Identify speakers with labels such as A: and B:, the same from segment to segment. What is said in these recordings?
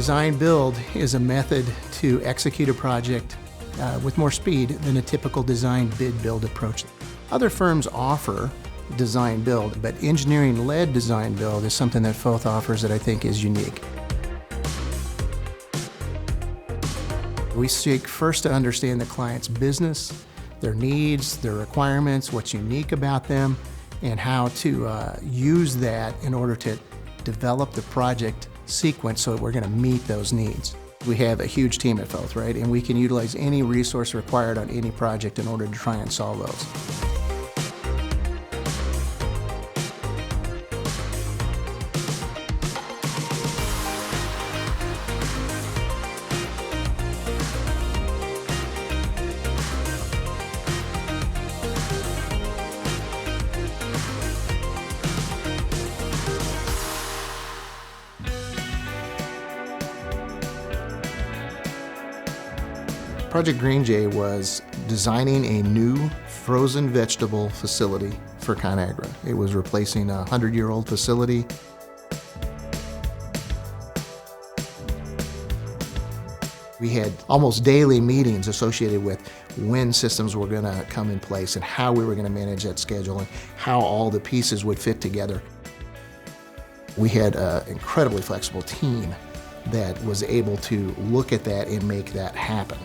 A: Design build is a method to execute a project with more speed than a typical design bid build approach. Other firms offer design build, but engineering-led design build is something that Foth offers that I think is unique. We seek first to understand the client's business, their needs, their requirements, what's unique about them, and how to use that in order to develop the project sequence so that we're going to meet those needs. We have a huge team at Foth, right? And we can utilize any resource required on any project in order to try and solve those. Project Green Jay was designing a new frozen vegetable facility for ConAgra. It was replacing a 100-year-old facility. We had almost daily meetings associated with when systems were going to come in place and how we were going to manage that schedule and how all the pieces would fit together. We had an incredibly flexible team that was able to look at that and make that happen.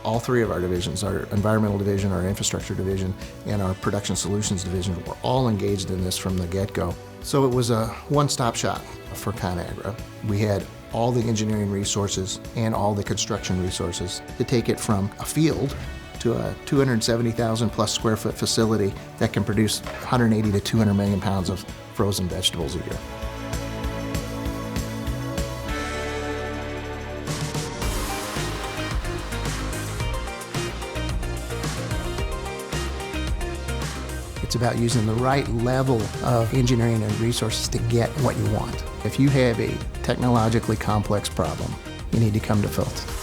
A: All three of our divisions, our environmental division, our infrastructure division, and our production solutions division, were all engaged in this from the get-go. So it was a one-stop shop for ConAgra. We had all the engineering resources and all the construction resources to take it from a field to a 270,000 plus square foot facility that can produce 180 to 200 million pounds of frozen vegetables a year. It's about using the right level of engineering and resources to get what you want. If you have a technologically complex problem, you need to come to Foth.